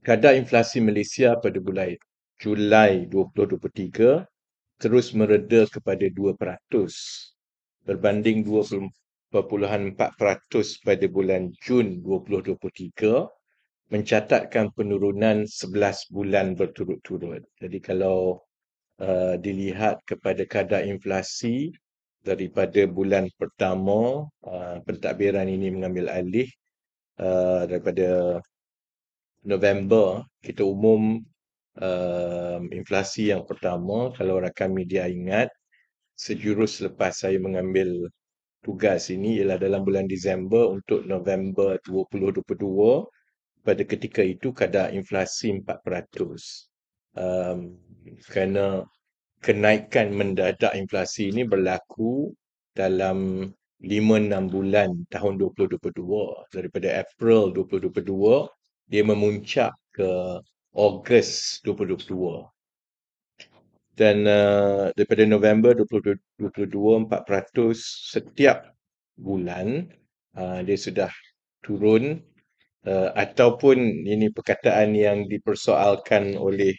Kadar inflasi Malaysia pada bulan Julai 2023 terus mereda kepada 2% berbanding 20.4% pada bulan Jun 2023, mencatatkan penurunan 11 bulan berturut-turut. Jadi kalau dilihat kepada kadar inflasi daripada bulan pertama pentadbiran ini mengambil alih daripada November, kita umum inflasi yang pertama, kalau rakan media ingat, sejurus selepas saya mengambil tugas ini ialah dalam bulan Disember untuk November 2022. Pada ketika itu kadar inflasi 4%. Kerana kenaikan mendadak inflasi ini berlaku dalam 5-6 bulan tahun 2022. Daripada April 2022, dia memuncak ke Ogos 2022. Dan daripada November 2022, 4% setiap bulan dia sudah turun, ataupun ini perkataan yang dipersoalkan oleh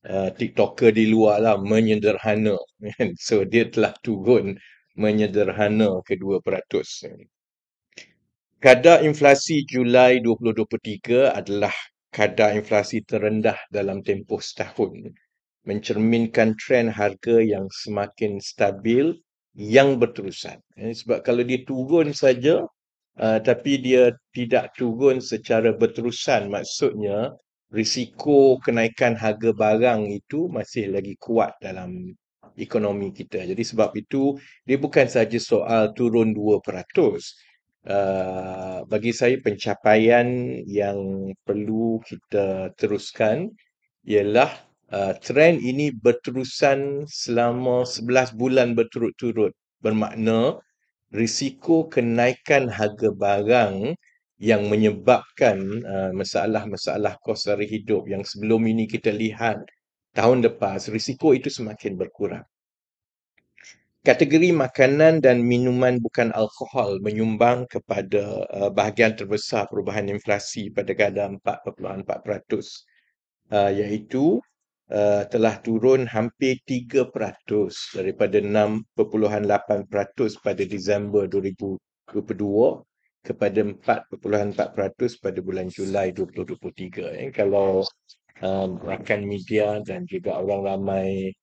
TikToker di luar lah, menyederhana. So dia telah turun menyederhana ke 2%. Kadar inflasi Julai 2023 adalah kadar inflasi terendah dalam tempoh setahun, mencerminkan trend harga yang semakin stabil yang berterusan. Sebab kalau dia turun saja, tapi dia tidak turun secara berterusan, maksudnya risiko kenaikan harga barang itu masih lagi kuat dalam ekonomi kita. Jadi sebab itu dia bukan saja soal turun 2%. Bagi saya pencapaian yang perlu kita teruskan ialah trend ini berterusan selama 11 bulan berturut-turut. Bermakna risiko kenaikan harga barang yang menyebabkan masalah-masalah kos sara hidup yang sebelum ini kita lihat tahun lepas, risiko itu semakin berkurang. Kategori makanan dan minuman bukan alkohol menyumbang kepada bahagian terbesar perubahan inflasi pada kadar 4.4%, iaitu telah turun hampir 3% daripada 6.8% pada Disember 2022 kepada 4.4% pada bulan Julai 2023. Kalau rakan media dan juga orang ramai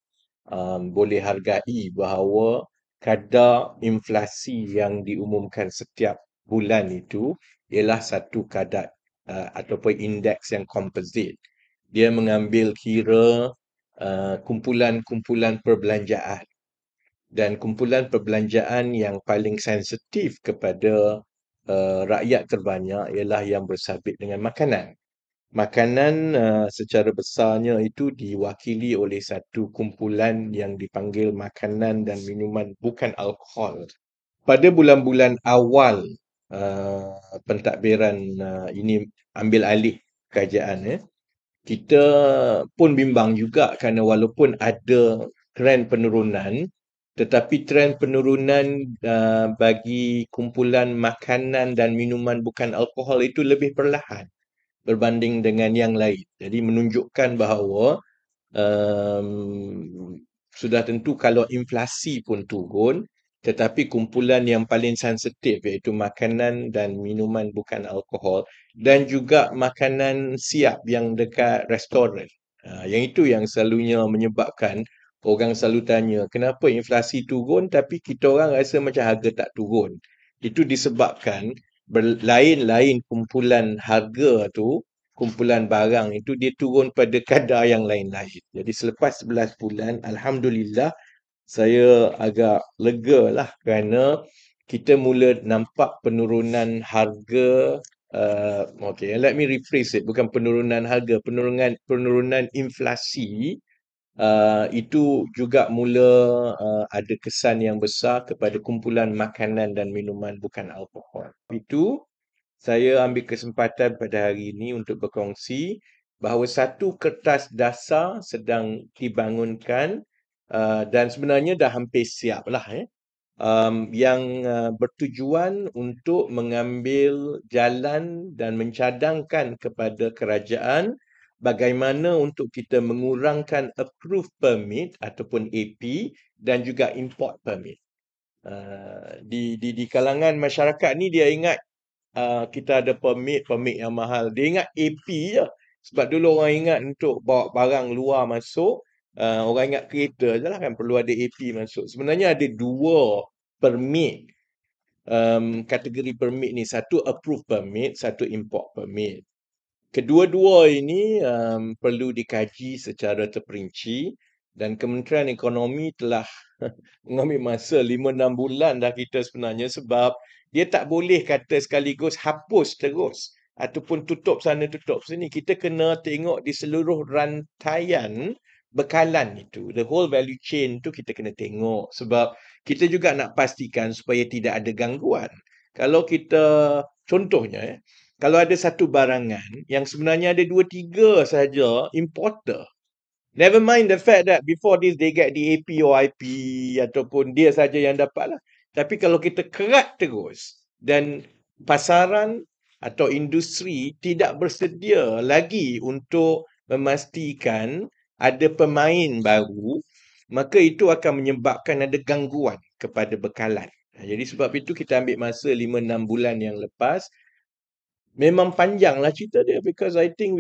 boleh hargai bahawa kadar inflasi yang diumumkan setiap bulan itu ialah satu kadar ataupun indeks yang komposit. Dia mengambil kira kumpulan-kumpulan perbelanjaan, dan kumpulan perbelanjaan yang paling sensitif kepada rakyat terbanyak ialah yang bersabit dengan makanan. Makanan secara besarnya itu diwakili oleh satu kumpulan yang dipanggil makanan dan minuman bukan alkohol. Pada bulan-bulan awal pentadbiran ini ambil alih kerajaan, kita pun bimbang juga kerana walaupun ada trend penurunan, tetapi trend penurunan bagi kumpulan makanan dan minuman bukan alkohol itu lebih perlahan berbanding dengan yang lain. Jadi menunjukkan bahawa sudah tentu kalau inflasi pun turun, tetapi kumpulan yang paling sensitif iaitu makanan dan minuman bukan alkohol dan juga makanan siap yang dekat restoran. Yang itu yang selalunya menyebabkan orang selalu tanya, kenapa inflasi turun tapi kita orang rasa macam harga tak turun. Itu disebabkan lain-lain kumpulan harga tu, kumpulan barang itu dia turun pada kadar yang lain-lain. Jadi selepas 11 bulan, Alhamdulillah, saya agak lega lah kerana kita mula nampak penurunan harga. Okay, let me rephrase it. Bukan penurunan harga, penurunan inflasi. Itu juga mula ada kesan yang besar kepada kumpulan makanan dan minuman bukan alkohol. Itu saya ambil kesempatan pada hari ini untuk berkongsi bahawa satu kertas dasar sedang dibangunkan dan sebenarnya dah hampir siap lah, yang bertujuan untuk mengambil jalan dan mencadangkan kepada kerajaan bagaimana untuk kita mengurangkan approved permit ataupun AP dan juga import permit. Di kalangan masyarakat ni dia ingat kita ada permit yang mahal. Dia ingat AP je. Sebab dulu orang ingat untuk bawa barang luar masuk, orang ingat kereta je lah kan perlu ada AP masuk. Sebenarnya ada dua permit, kategori permit ni. Satu approved permit, satu import permit. Kedua-dua ini perlu dikaji secara terperinci dan Kementerian Ekonomi telah mengambil masa 5-6 bulan dah kita sebenarnya sebab dia tak boleh kata sekaligus hapus terus ataupun tutup sana tutup sini. Kita kena tengok di seluruh rantaian bekalan itu. The whole value chain tu kita kena tengok sebab kita juga nak pastikan supaya tidak ada gangguan. Kalau kita contohnya kalau ada satu barangan yang sebenarnya ada 2-3 saja importer. Never mind the fact that before this they get the AP or IP ataupun dia saja yang dapat lah. Tapi kalau kita kerat terus dan pasaran atau industri tidak bersedia lagi untuk memastikan ada pemain baru, maka itu akan menyebabkan ada gangguan kepada bekalan. Jadi sebab itu kita ambil masa 5-6 bulan yang lepas. Memang panjang lah cerita dia because I think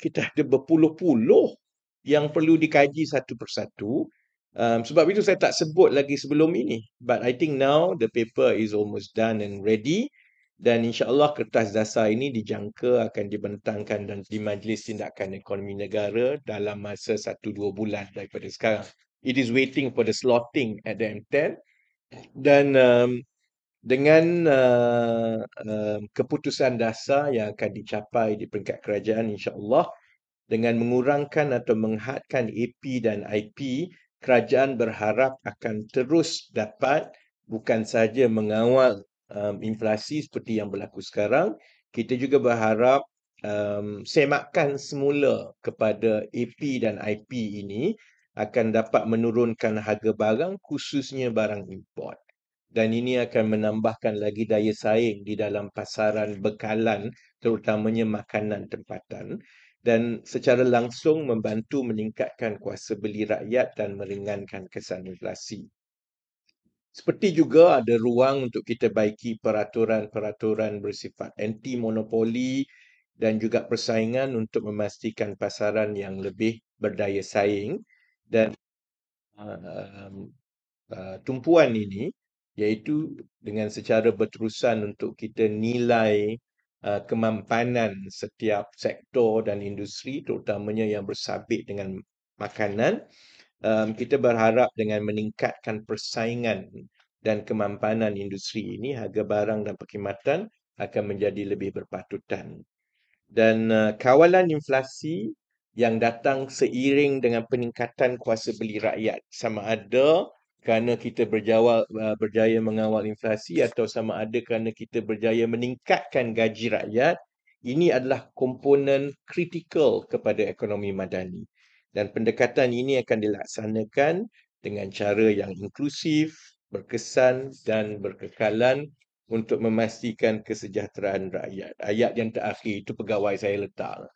kita ada berpuluh-puluh yang perlu dikaji satu persatu. Sebab itu saya tak sebut lagi sebelum ini. But I think now the paper is almost done and ready. Dan insya-Allah kertas dasar ini dijangka akan dibentangkan dan di Majlis Tindakan Ekonomi Negara dalam masa 1-2 bulan daripada sekarang. It is waiting for the slotting at the M10 dan dengan keputusan dasar yang akan dicapai di peringkat kerajaan insya-Allah dengan mengurangkan atau menghadkan AP dan IP, kerajaan berharap akan terus dapat bukan saja mengawal inflasi seperti yang berlaku sekarang, kita juga berharap semakan semula kepada AP dan IP ini akan dapat menurunkan harga barang khususnya barang import. Dan ini akan menambahkan lagi daya saing di dalam pasaran bekalan, terutamanya makanan tempatan, dan secara langsung membantu meningkatkan kuasa beli rakyat dan meringankan kesan inflasi. Seperti juga ada ruang untuk kita baiki peraturan-peraturan bersifat anti-monopoli dan juga persaingan untuk memastikan pasaran yang lebih berdaya saing dan tumpuan ini iaitu dengan secara berterusan untuk kita nilai kemampanan setiap sektor dan industri terutamanya yang bersabit dengan makanan. Kita berharap dengan meningkatkan persaingan dan kemampanan industri ini, harga barang dan perkhidmatan akan menjadi lebih berpatutan. Dan kawalan inflasi yang datang seiring dengan peningkatan kuasa beli rakyat sama ada kerana kita berjaya mengawal inflasi atau sama ada kerana kita berjaya meningkatkan gaji rakyat, ini adalah komponen kritikal kepada ekonomi madani. Dan pendekatan ini akan dilaksanakan dengan cara yang inklusif, berkesan dan berkekalan untuk memastikan kesejahteraan rakyat. Ayat yang terakhir itu pegawai saya letak.